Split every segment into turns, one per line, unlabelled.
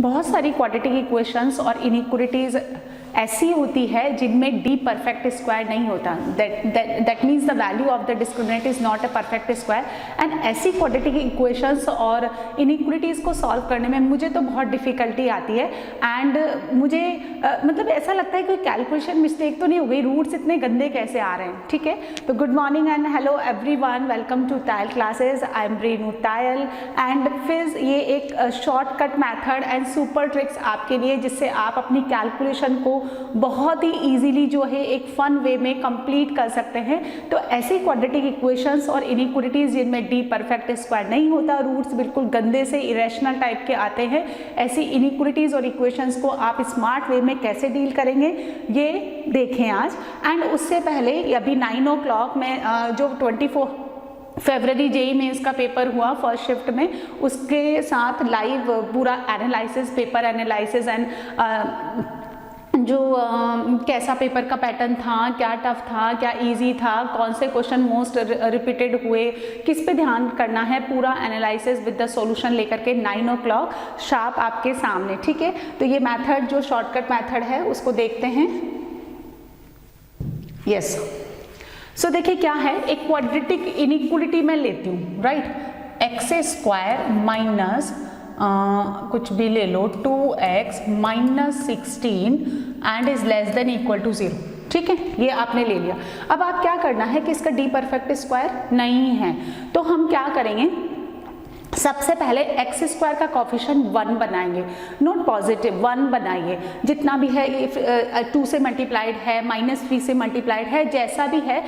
बहुत सारी quadratic equations और इनइक्वालिटीज ऐसी होती है जिनमें डी परफेक्ट स्क्वायर नहीं होता, that means the value of the discriminant is not a perfect square. And ऐसी क्वाड्रेटिक इक्वेशंस और इनइक्वालिटीज़ को सॉल्व करने में मुझे तो बहुत डिफिकल्टी आती है। एंड मुझे मतलब ऐसा लगता है कि कैलकुलेशन मिस्टेक तो नहीं हो गई, रूट्स इतने गंदे कैसे आ रहे हैं। ठीक है, तो good morning and hello everyone, welcome to Tayal classes. I am Renu Tayal and फिर ये एक shortcut method and super tricks आपके लिए, जिससे आप अपनी कैलकुलेशन को बहुत ही इजीली जो है एक फन वे में कंप्लीट कर सकते हैं। तो ऐसी क्वाड्रेटिक इक्वेशंस और इनइक्वालिटीज जिनमें डी परफेक्ट स्क्वायर नहीं होता, रूट्स बिल्कुल गंदे से इरेशनल टाइप के आते हैं, ऐसी इनइक्वालिटीज और इक्वेशंस को आप स्मार्ट वे में कैसे डील करेंगे ये देखें आज। एंड उससे पहले अभी 9 o'clock में जो 24 फरवरी जेई में इसका पेपर हुआ फर्स्ट शिफ्ट में, उसके साथ लाइव पूरा एनालिसिस, पेपर एनालिसिस एंड जो कैसा पेपर का पैटर्न था, क्या टफ था, क्या इजी था, कौन से क्वेश्चन मोस्ट रिपीटेड हुए, किस पे ध्यान करना है, पूरा एनालिसिस विद द सॉल्यूशन लेकर के 9 o'clock शार्प आपके सामने। ठीक है, तो ये मेथड जो शॉर्टकट मेथड है उसको देखते हैं। यस, सो देखिए क्या है, एक क्वाड्रेटिक इनइक्वालिटी मैं लेती हूँ, राइट, एक्स स्क्वायर माइनस कुछ भी ले लो 2x minus 16 and is less than equal to 0। ठीक है, ये आपने ले लिया। अब आप क्या करना है कि इसका डी परफेक्ट स्क्वायर नहीं है, तो हम क्या करेंगे, सबसे पहले एक्स स्क्वायर का कोफिशिएंट 1 बनाएंगे, नोट पॉजिटिव 1 बनाइए, जितना भी है ये 2 से मल्टीप्लाइड है, -3 से मल्टीप्लाइड है, जैसा भी है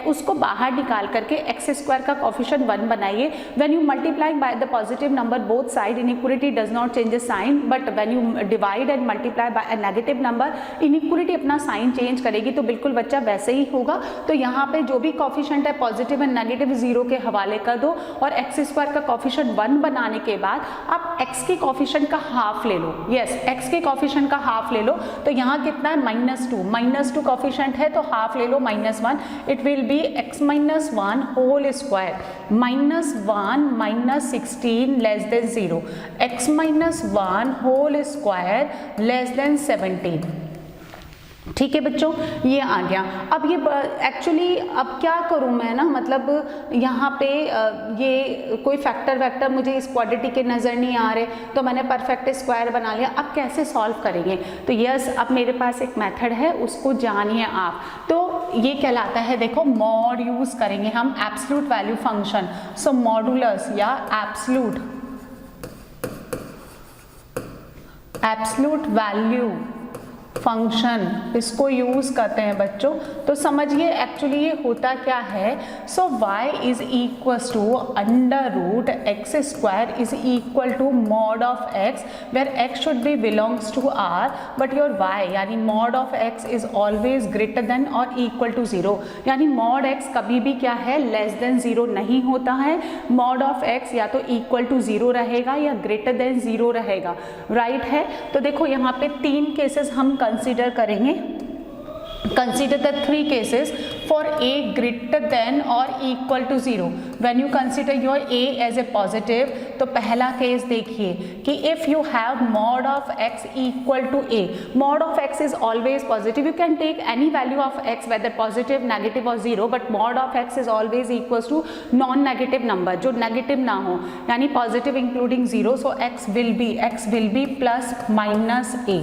उसको बाहर निकाल करके एक्स स्क्वायर का कोफिशिएंट 1 बनाइए। When you multiply by the positive number both side, inequality does not change sign, but when you divide and multiply by a negative number, inequality अपना साइन चेंज करेगी, तो बिल्कुल बच्चा वैसे ही होगा। तो यहाँ पे जो भी कोफिशिएंट है पॉजिटिव एंड नेगेटिव 0 के हवाले कर दो, और एक्स स्क्वायर का कोफिशिएंट 1 बनाने के बाद आप x के कोफिशिएंट का हाफ ले लो। यस, x के कोफिशिएंट का हाफ ले लो, तो यहाँ कितना है -2 कोफिशिएंट है, तो हाफ ले लो -1, it will be x minus 1 whole square, -1 minus 16 less than 0, x minus 1 whole square less than 17। ठीक है बच्चों, ये आ गया। अब ये एक्चुअली अब क्या करूं मैं ना, मतलब यहाँ पे ये कोई फैक्टर वैक्टर मुझे इस क्वाड्रेटिक के नज़र नहीं आ रहे, तो मैंने परफेक्ट स्क्वायर बना लिया। अब कैसे सॉल्व करेंगे, तो यस, अब मेरे पास एक मेथड है, उसको जानिए आप। तो ये कहलाता है, देखो मॉड यूज़ करेंगे हम, एब्सोल्यूट वैल्यू फंक्शन। सो मॉडुलस या एब्सोल्यूट वैल्यू फंक्शन, इसको यूज करते हैं बच्चों। तो समझिए एक्चुअली ये होता क्या है। So y is equal to √x square is equal to mod of x, where x should be belongs to r, but your y यानी mod of x is always greater than और equal to 0, यानी mod x कभी भी क्या है, less than 0 नहीं होता है। मॉड ऑफ x या तो इक्वल टू 0 रहेगा या ग्रेटर देन 0 रहेगा, राइट है। तो देखो यहाँ पे 3 केसेस हम कंसीडर करेंगे। Consider the 3 cases for a greater than or equal to 0. When you consider your a as a positive, तो पहला केस देखिए कि if you have mod of x equal to a, mod of x is always positive. You can take any value of x, whether positive, negative or 0, but mod of x is always equals to non-negative number, जो negative ना हो, यानी positive including 0. So x will be plus minus a.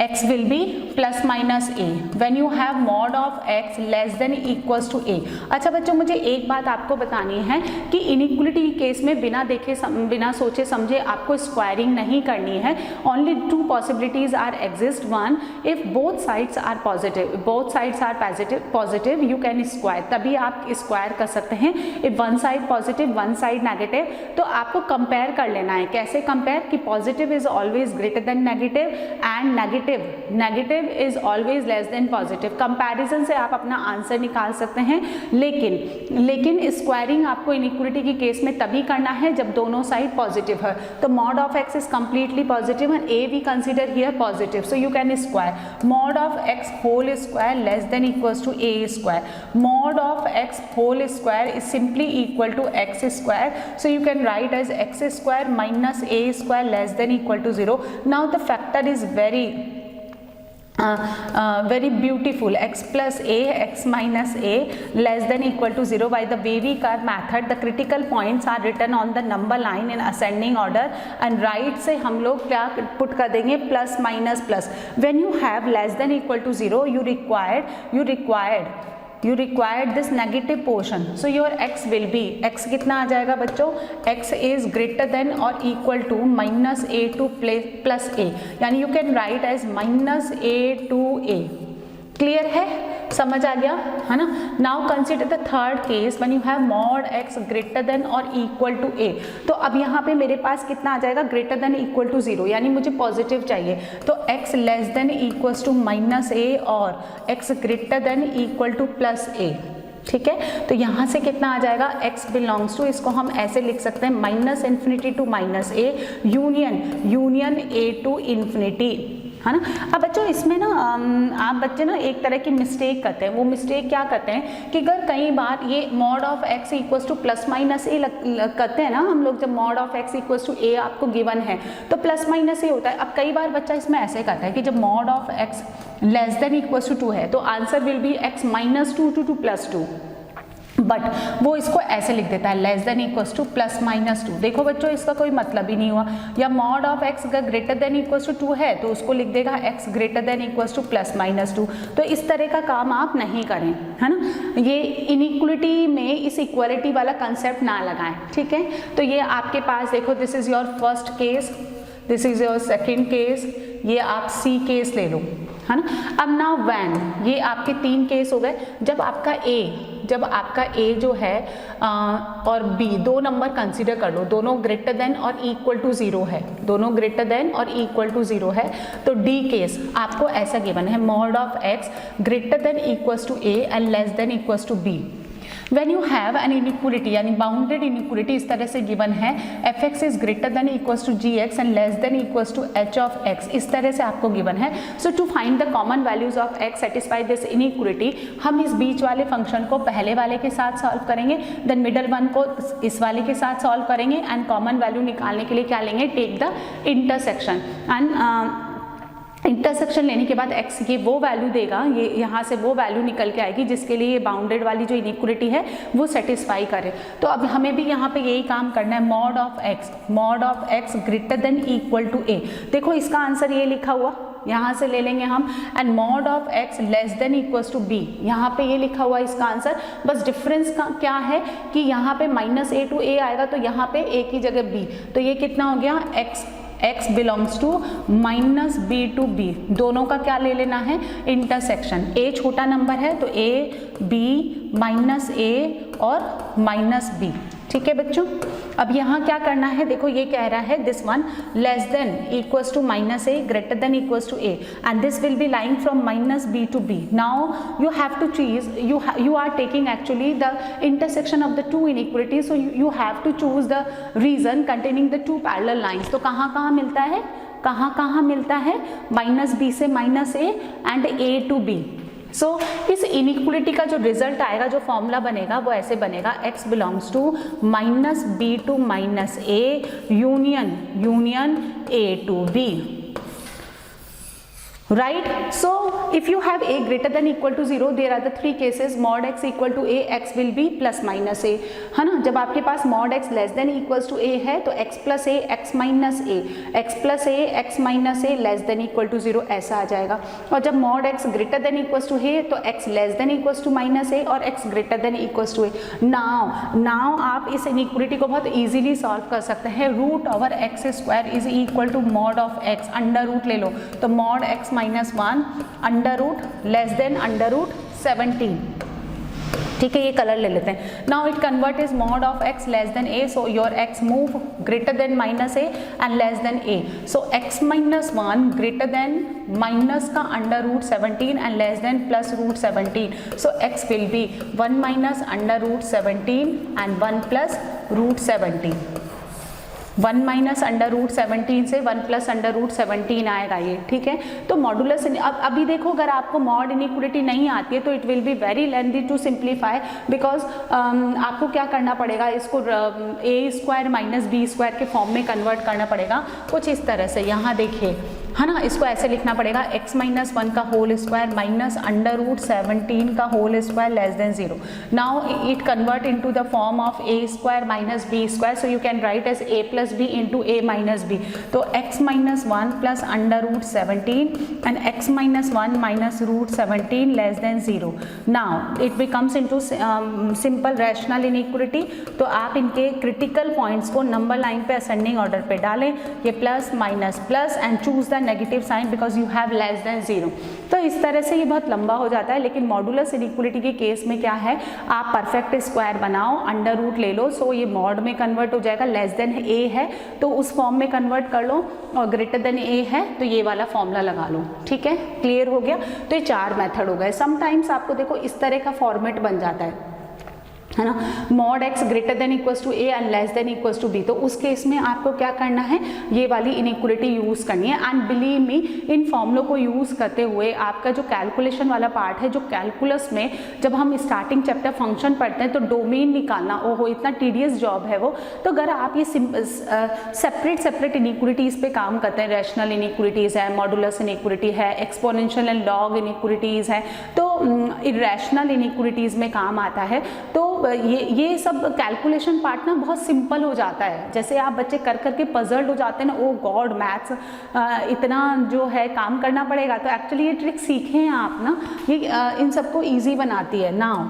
x will be plus minus a when you have mod of x less than equals to a। अच्छा बच्चों, मुझे एक बात आपको बतानी है कि इनइक्वालिटी केस में बिना सोचे समझे आपको स्क्वायरिंग नहीं करनी है। Only 2 possibilities are exist. 1, if both sides are positive you can square, तभी आप स्क्वायर कर सकते हैं। If one side positive one side negative, तो आपको कंपेयर कर लेना है। कैसे कंपेयर, कि positive is always greater than negative and negative negative is always less than positive. Comparison से आप अपना आंसर निकाल सकते हैं, लेकिन स्क्वायरिंग आपको इनइक्वलिटी के केस में तभी करना है जब दोनों साइड पॉजिटिव है। तो mod of x is completely positive and a we consider here positive, so you can square mod of x whole square less than equals to a square. Mod of x whole square is simply equal to x square, so you can write as x square minus a square less than equal to 0. Now the factor is very beautiful, x plus a x minus a less than equal to 0. By the Wavy curve method the critical points are written on the number line in ascending order and right से हम लोग क्या put कर देंगे, plus minus plus. When you have less than equal to 0 you required this negative portion, so your x will be, x कितना आ जाएगा बच्चों, x is greater than or equal to minus a to plus a, यानी you can write as minus a to a. Clear है, समझ आ गया है ना। Now consider the third case when you have mod x greater than और equal to ए। तो अब यहाँ पे मेरे पास कितना आ जाएगा, ग्रेटर देन इक्वल टू 0, यानी मुझे पॉजिटिव चाहिए। तो x less than equals to minus a और x greater than equal to plus a. ठीक है, तो यहाँ से कितना आ जाएगा, x बिलोंग्स टू, इसको हम ऐसे लिख सकते हैं minus infinity to minus a union a to infinity, है ना। अब बच्चों इसमें ना आप बच्चे ना एक तरह की मिस्टेक करते हैं। वो मिस्टेक क्या करते हैं कि अगर कई बार ये mod of x equals to plus minus a करते हैं ना हम लोग, जब mod of x equals to a आपको गिवन है तो प्लस माइनस ए होता है। अब कई बार बच्चा इसमें ऐसे करता है कि जब mod of x less than equals to 2 है तो answer will be x minus 2 to plus 2, but वो इसको ऐसे लिख देता है less than equals to plus minus 2। देखो बच्चों इसका कोई मतलब ही नहीं हुआ। या मॉड ऑफ एक्स अगर ग्रेटर देन इक्वल्स टू 2 है तो उसको लिख देगा x greater than equals to plus minus 2। तो इस तरह का काम आप नहीं करें, है ना। ये इनइक्वलिटी में इस इक्वलिटी वाला कंसेप्ट ना लगाएं, ठीक है। तो ये आपके पास देखो, this is your first case, this is your second case, ये आप सी केस ले लो, है ना। अब नाउ व्हेन, ये आपके 3 केस हो गए। जब आपका ए जो है और बी 2 नंबर कंसीडर कर लो, दोनों ग्रेटर देन और इक्वल टू 0 है, दोनों ग्रेटर देन और इक्वल टू 0 है। तो डी केस आपको ऐसा गिवन है, mod of x greater than equals to a and less than equals to b. When you have an inequality यानी बाउंडेड इनइक्वलिटी इस तरह से गिवन है, f x is greater than equals to g x and less than equals to h of x, इस तरह से आपको given है। So to find the common values of x satisfy this inequality, हम इस बीच वाले फंक्शन को पहले वाले के साथ सॉल्व करेंगे, देन मिडल वन को इस वाले के साथ सॉल्व करेंगे एंड कॉमन वैल्यू निकालने के लिए क्या लेंगे, take the intersection. And intersection लेने के बाद x ये वो वैल्यू देगा, ये यहाँ से वो वैल्यू निकल के आएगी जिसके लिए ये बाउंडेड वाली जो इनइक्वलिटी है वो सेटिस्फाई करे। तो अब हमें भी यहाँ पे यही काम करना है, mod of x greater than equal to a. देखो इसका आंसर ये लिखा हुआ, यहाँ से ले लेंगे हम, and mod of x less than equals to b, यहाँ पे ये लिखा हुआ इसका आंसर। बस डिफरेंस का क्या है कि यहाँ पे माइनस ए टू ए आएगा तो यहाँ पे ए की जगह बी, तो ये कितना हो गया, x belongs to minus b to b. दोनों का क्या ले लेना है, इंटरसेक्शन। a छोटा नंबर है तो a b माइनस a और माइनस b, ठीक है बच्चों। अब यहाँ क्या करना है, देखो ये कह रहा है this one less than equals to minus a greater than equals to a and this will be lying from minus b to b. Now you have to choose, you are taking actually the intersection of the two inequalities, so you have to choose the region containing the two parallel lines। तो कहाँ मिलता है, minus b से minus a and a to b. So इस inequality का जो result आएगा, जो फॉर्मूला बनेगा वो ऐसे बनेगा, x belongs to minus b to minus a union a to b, right? So if you have a greater than equal to 0, there are the 3 cases, mod x equal to a, x will be plus minus a, है ना। जब आपके पास mod x less than equals to a है तो x plus a x minus a, x plus a x minus a less than equal to 0 ऐसा आ जाएगा। और जब mod x greater than equals to a तो x less than equals to minus a और x greater than equals to a। now आप इस inequality को बहुत easily solve कर सकते हैं। Root over x square is equal to mod of x, under root ले लो तो mod x minus 1 under root less than under root 17, ठीक है, ये कलर ले लेते हैं। Now it convert is mod of x less than a, so your x move greater than minus a and less than a, so x minus 1 greater than minus का under root 17 and less than plus root 17, so x will be 1 minus under root 17 and 1 plus root 17। 1 minus under root 17 से 1 plus under root 17 आएगा ये, ठीक है। तो modulus अब अभी देखो, अगर आपको मॉड इनइक्वालिटी नहीं आती है तो it will be very lengthy to simplify, because आपको क्या करना पड़ेगा, इसको a square minus b square के फॉर्म में कन्वर्ट करना पड़ेगा कुछ इस तरह से। यहाँ देखिए, है ना, इसको ऐसे लिखना पड़ेगा x माइनस 1 का whole square minus under root 17 का whole square less than 0। Now it convert into the form of a square minus b square, so you can write as a plus b into a minus b. तो x minus 1 plus under root 17 and x minus 1 minus root 17 less than 0। Now it becomes into simple rational inequality. तो आप इनके critical points को number line पे ascending order पे डालें, ये plus minus plus and choose the negative sign because you have less than 0। तो इस तरह से ये बहुत लंबा हो जाता है, लेकिन मॉडुलस इनइक्वालिटी के केस में क्या है, आप परफेक्ट स्क्वायर बनाओ, अंडर रूट ले लो, सो ये मॉड में कन्वर्ट हो जाएगा। लेस देन a है तो उस फॉर्म में कन्वर्ट कर लो, और ग्रेटर देन a है तो ये वाला फॉर्मूला लगा लो, ठीक है, क्लियर हो गया। तो ये 4 मेथड हो गए। समटाइम्स आपको देखो इस तरह का फॉर्मेट बन जाता है ना, mod x greater than equals to a and less than equals to b। तो उस केस में आपको क्या करना है, ये वाली इनइक्वालिटी यूज करनी है। एंड बिलीव मी, इन फॉर्मूलों को यूज करते हुए आपका जो कैलकुलेशन वाला पार्ट है, जो कैलकुलस में जब हम स्टार्टिंग चैप्टर फंक्शन पढ़ते हैं तो डोमेन निकालना, ओहो इतना टीडियस जॉब है वो। तो अगर आप ये सेपरेट इनइक्वालिटीज पे काम करते हैं, रैशनल इनइक्वालिटीज है, मॉडुलस इनइक्वालिटी है, एक्सपोनेंशियल एंड लॉग इनइक्वालिटीज है, तो इरेशनल इनइक्वालिटीज में काम आता है। तो ये सब कैलकुलेशन पार्ट ना बहुत सिंपल हो जाता है। जैसे आप बच्चे कर करके पजल्ड हो जाते हैं ना, ओ गॉड मैथ्स इतना जो है काम करना पड़ेगा, तो एक्चुअली ये ट्रिक सीखे हैं आप ना, ये इन सबको ईजी बनाती है। नाउ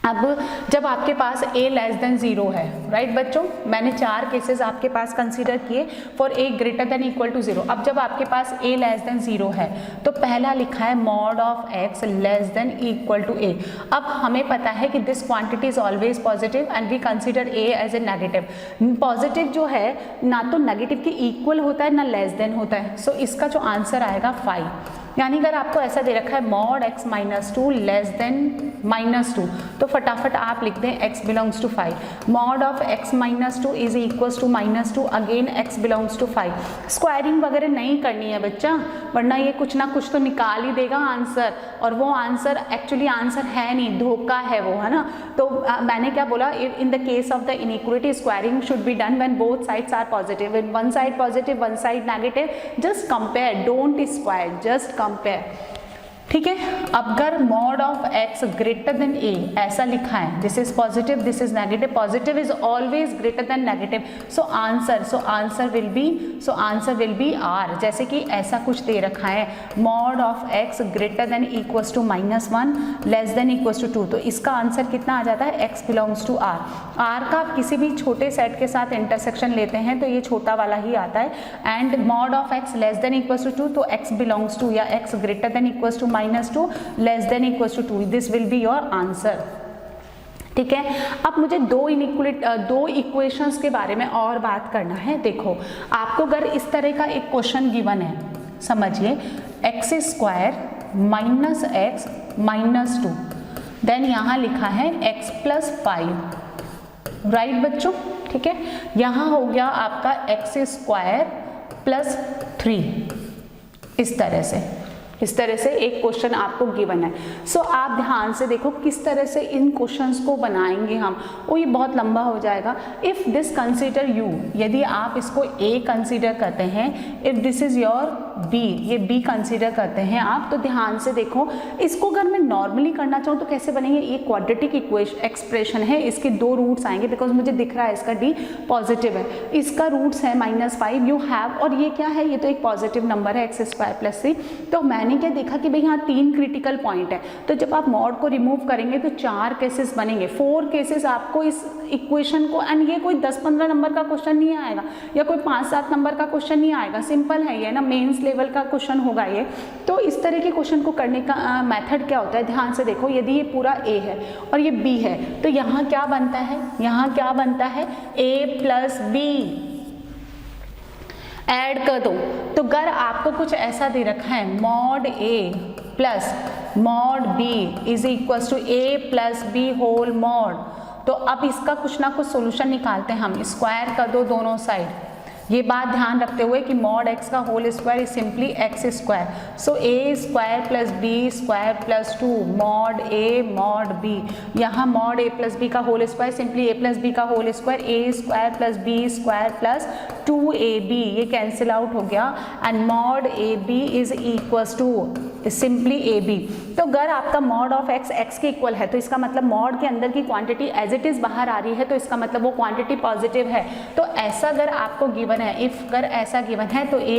अब जब आपके पास a लेस देन 0 है, राइट बच्चों, मैंने 4 केसेस आपके पास कंसीडर किए for a greater than equal to 0। अब जब आपके पास a लेस देन 0 है तो पहला लिखा है mod of x less than equal to a। अब हमें पता है कि this quantity is always positive and we consider a as a negative. Positive जो है ना तो नेगेटिव के इक्वल होता है ना लेस देन होता है, सो इसका जो आंसर आएगा 5। यानी अगर आपको ऐसा दे रखा है mod x minus 2 less than minus 2, तो फटाफट आप लिख दें x belongs to 5। Mod of x minus 2 is equals to minus 2, again x belongs to 5। Squaring वगैरह नहीं करनी है बच्चा, वरना ये कुछ ना कुछ तो निकाल ही देगा आंसर, और वो आंसर एक्चुअली आंसर है नहीं, धोखा है वो, है ना। तो मैंने क्या बोला, in the case of the inequality squaring should be done when both sides are positive. When one side positive one side negative, just compare, don't square, just compare, ठीक है। अब अगर mod of x greater than a ऐसा लिखा है, this is positive this is negative, positive is always greater than negative, so answer will be r। जैसे कि ऐसा कुछ दे रखा है mod of x greater than equals to -1 less than equals to 2, तो इसका आंसर कितना आ जाता है, x belongs to r। r का आप किसी भी छोटे सेट के साथ इंटरसेक्शन लेते हैं तो ये छोटा वाला ही आता है। And mod of x less than equals to 2, तो x बिलोंग्स टू या x greater than equals to -2 less than equals to 2, this will be your answer, ठीक है। अब मुझे दो इक्वेशंस के बारे में और बात करना है। देखो, आपको अगर इस तरह का एक क्वेश्चन गिवन है, समझिए x square minus x minus 2, then यहाँ लिखा है x प्लस 5, राइट बच्चों, ठीक है। यहाँ हो गया आपका x स्क्वायर प्लस 3, इस तरह से एक क्वेश्चन आपको गिवन है। सो आप ध्यान से देखो किस तरह से इन क्वेश्चंस को बनाएंगे हम, वो ये बहुत लंबा हो जाएगा। इफ दिस कंसीडर u, यदि आप इसको a कंसीडर करते हैं, if this is your b, ये b कंसीडर करते हैं आप, तो ध्यान से देखो इसको अगर मैं नॉर्मली करना चाहूँ तो कैसे बनेंगे। ये क्वाड्रेटिक एक्सप्रेशन है, इसके 2 रूट्स आएंगे, बिकॉज मुझे दिख रहा है इसका d पॉजिटिव है, इसका रूट्स है -5 यू हैव, और ये क्या है, ये तो एक पॉजिटिव नंबर है x² + 3। तो मैंने मैंने क्या देखा कि भाई यहाँ 3 क्रिटिकल पॉइंट है, तो जब आप मॉड को रिमूव करेंगे तो 4 केसेस बनेंगे, 4 केसेस आपको इस इक्वेशन को, एंड ये कोई 10-15 नंबर का क्वेश्चन नहीं आएगा या कोई 5-7 नंबर का क्वेश्चन नहीं आएगा, सिंपल है ये ना, मेंस लेवल का क्वेश्चन होगा ये। तो इस तरह के क्वेश्चन को करने का मेथड क्या होता है, ध्यान से देखो, यदि ये पूरा A है और ये B है तो यहाँ क्या बनता है, यहाँ क्या बनता है, A प्लस B ऐड कर दो। तो अगर आपको कुछ ऐसा दे रखा है mod A plus mod B is equal to A plus B whole mod, तो अब इसका कुछ ना कुछ सोल्यूशन निकालते हैं हम, स्क्वायर कर दो दोनों साइड। ये बात ध्यान रखते हुए कि मॉड x का whole square is simply x square, so a square plus b square plus 2 mod a mod b, यहाँ मॉड a प्लस b का whole square simply a plus b का whole square, a square plus b square plus 2ab, ये cancel out हो गया, and mod ab is equals to simply ab। तो अगर आपका mod of x x के इक्वल है तो इसका मतलब मॉड के अंदर की क्वांटिटी एज इट इज बाहर आ रही है, तो इसका मतलब वो क्वांटिटी पॉजिटिव है। तो ऐसा अगर आपको गिवन है, इफ अगर ऐसा गिवन है तो a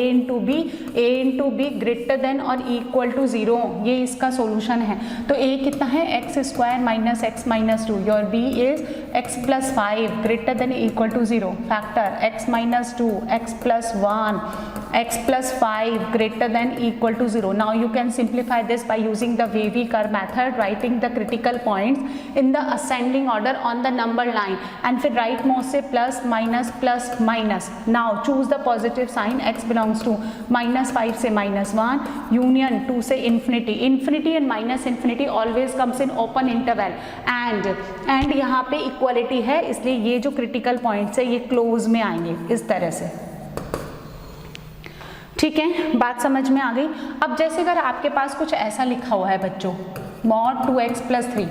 into b greater than और इक्वल टू 0, ये इसका सोल्यूशन है। तो a कितना है, x square minus x minus 2, your b is x plus 5 greater than equal to 0, factor x minus 2 x plus 1 x plus 5 greater than equal to 0. Now you can simplify this by using the wavy curve method, writing the critical points in the ascending order on the number line, and फिर right most से plus minus. Now choose the positive sign, x belongs to minus 5 से minus 1, union 2 से infinity and minus infinity always comes in open interval, and यहाँ पे equality है, इसलिए ये जो critical points है ये close में आएंगे इस तरह से। ठीक है, बात समझ में आ गई। अब जैसे अगर आपके पास कुछ ऐसा लिखा हुआ है बच्चों, mod 2x plus 3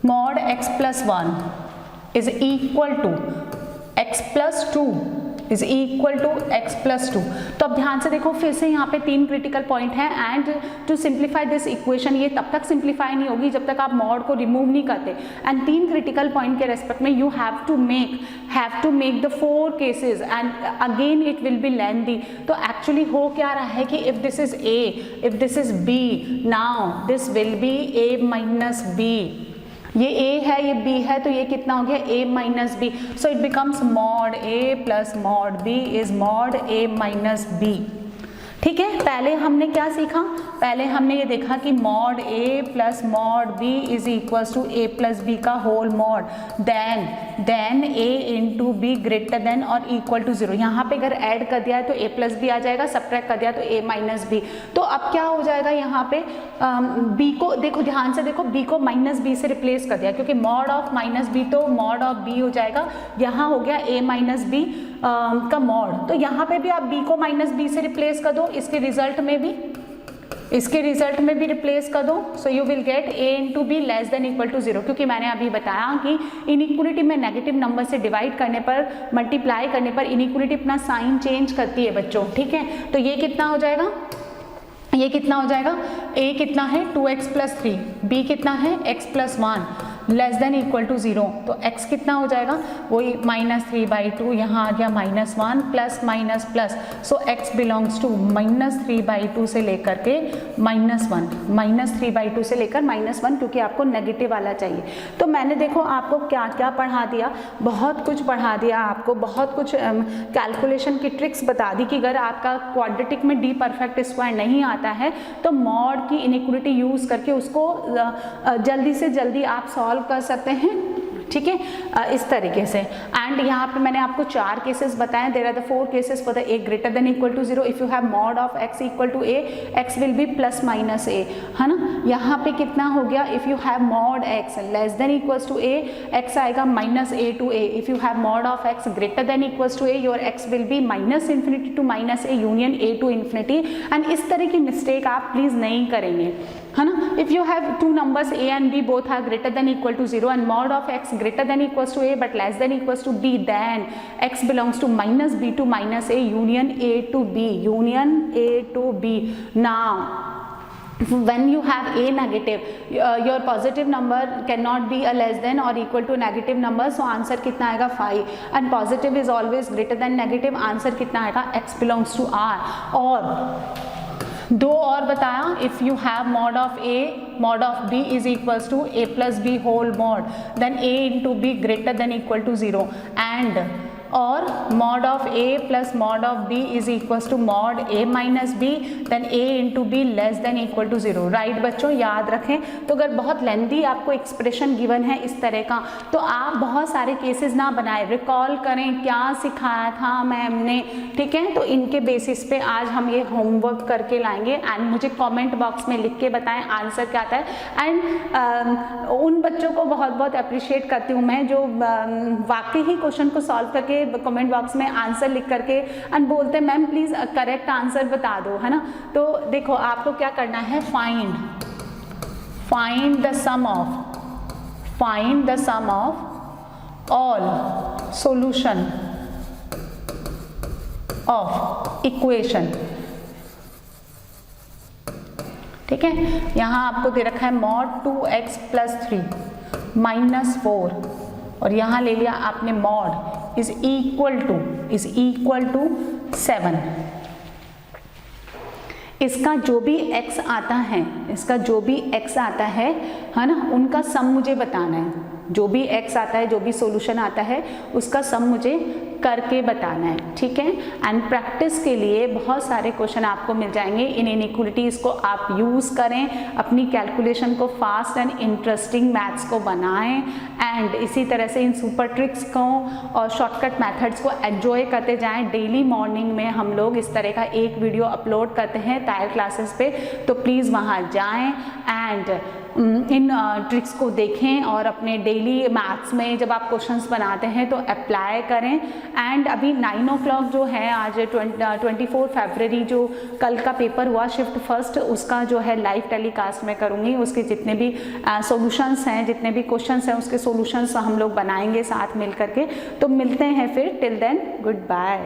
mod x plus 1 is equal to x plus 2 is equal to x plus 2, तो अब ध्यान से देखो, फिर से यहाँ पे 3 क्रिटिकल पॉइंट है, and to simplify this equation, ये तब तक सिंप्लीफाई नहीं होगी जब तक आप मॉड को रिमूव नहीं करते, एंड 3 क्रिटिकल पॉइंट के रेस्पेक्ट में you have to make the 4 cases, and again it will be lengthy. तो एक्चुअली हो क्या रहा है कि if this is a, if this is b, now this will be a minus b, ये a है ये b है, तो ये कितना हो गया, a minus b, so it becomes mod a plus mod b is mod a minus b। ठीक है, पहले हमने क्या सीखा, पहले हमने ये देखा कि mod a plus mod b is equals to a plus b का whole mod, then a into b greater than और इक्वल टू 0। यहाँ पे अगर ऐड कर दिया है तो a प्लस बी आ जाएगा, सब्ट्रैक्ट कर दिया तो a माइनस बी। तो अब क्या हो जाएगा यहाँ पे, b को देखो, ध्यान से देखो, b को माइनस बी से रिप्लेस कर दिया, क्योंकि मॉड ऑफ माइनस बी तो मॉड ऑफ b हो जाएगा, यहाँ हो गया a माइनस बी का मॉड, तो यहाँ पे भी आप b को माइनस बी से रिप्लेस कर दो, इसके रिजल्ट में भी रिप्लेस कर दो, so you will get a into b less than equal to 0, क्योंकि मैंने अभी बताया कि इनइक्वलिटी में नेगेटिव नंबर से डिवाइड करने पर, मल्टीप्लाई करने पर इनइक्वलिटी अपना साइन चेंज करती है बच्चों। ठीक है, तो ये कितना हो जाएगा, ये कितना हो जाएगा, a कितना है 2x प्लस 3, b कितना है x plus 1 less than equal to 0, तो x कितना हो जाएगा, वही -3/2, यहाँ आ गया -1 plus minus plus, so x belongs to -3/2 से लेकर के -1, -3/2 से लेकर -1, क्योंकि आपको नेगेटिव वाला चाहिए। तो मैंने देखो आपको क्या क्या पढ़ा दिया, बहुत कुछ पढ़ा दिया आपको, बहुत कुछ कैलकुलेशन की ट्रिक्स बता दी कि अगर आपका क्वाड्रेटिक में डी परफेक्ट स्क्वायर नहीं आता है तो मॉड की इनइक्वलिटी यूज़ करके उसको जल्दी से जल्दी आप सॉल्व कर सकते हैं। ठीक है, इस तरीके से। एंड यहाँ पे मैंने आपको 4 केसेस बताए, there are the 4 cases for the a greater than equal to 0, if you have mod of x equal to a, x will be plus minus a, है ना। यहाँ पे कितना हो गया, if you have mod x less than equals to a, x आएगा -a to a, if you have mod of x greater than equals to a, your x will be -infinity to -a union a to infinity. And इस तरह की mistake आप please नहीं करेंगे, है ना। If you have 2 numbers a and b both are greater than equal to 0 and mod of x greater than equals to a but less than equals to b, then x belongs to -b to -a union a to b, Now when you have a negative, your positive number cannot be a less than or equal to negative number, so answer कितना आएगा 5, and positive is always greater than negative, answer कितना आएगा x belongs to r। और दो और बताया, if you have mod of a mod of b is equals to a plus b whole mod, then a into b greater than equal to 0, and और mod of a plus mod of b is equals to mod a minus b, then a into b less than equal to 0, right बच्चों, याद रखें। तो अगर बहुत लेंदी आपको expression given है इस तरह का, तो आप बहुत सारे केसेस ना बनाए, रिकॉल करें क्या सिखाया था मैम ने, ठीक है। तो इनके बेसिस पे आज हम ये होमवर्क करके लाएंगे, एंड मुझे कमेंट बॉक्स में लिख के बताएं आंसर क्या आता है। एंड उन बच्चों को बहुत बहुत अप्रिशिएट करती हूँ मैं जो वाकई ही क्वेश्चन को सॉल्व करके कमेंट बॉक्स में आंसर लिख करके एंड बोलते हैं मैम प्लीज करेक्ट आंसर बता दो, है ना। तो देखो आपको क्या करना है, find the sum of all solution of equation, ठीक है। यहां आपको दे रखा है मॉड 2x + 3 - 4, और यहां ले लिया आपने मॉड इज इक्वल टू 7। इसका जो भी x आता है, है ना, उनका सम मुझे बताना है। जो भी x आता है, जो भी सॉल्यूशन आता है, उसका सम मुझे करके बताना है, ठीक है। एंड प्रैक्टिस के लिए बहुत सारे क्वेश्चन आपको मिल जाएंगे। इन इनइक्वलिटीज़ को आप यूज़ करें, अपनी कैलकुलेशन को फास्ट एंड इंटरेस्टिंग मैथ्स को बनाएं, एंड इसी तरह से इन सुपर ट्रिक्स को और शॉर्टकट मेथड्स को एंजॉय करते जाएं। डेली मॉर्निंग में हम लोग इस तरह का एक वीडियो अपलोड करते हैं तायल क्लासेस पे, तो प्लीज़ वहाँ जाएँ एंड इन ट्रिक्स को देखें और अपने डेली मैथ्स में जब आप क्वेश्चंस बनाते हैं तो अप्लाई करें। एंड अभी 9 o'clock जो है, आज 24 फरवरी जो कल का पेपर हुआ शिफ्ट फर्स्ट, उसका जो है लाइव टेलीकास्ट में करूँगी। उसके जितने भी सॉल्यूशंस हैं, जितने भी क्वेश्चंस हैं, उसके सॉल्यूशंस हम लोग बनाएंगे साथ मिल करके। तो मिलते हैं फिर, टिल देन गुड बाय।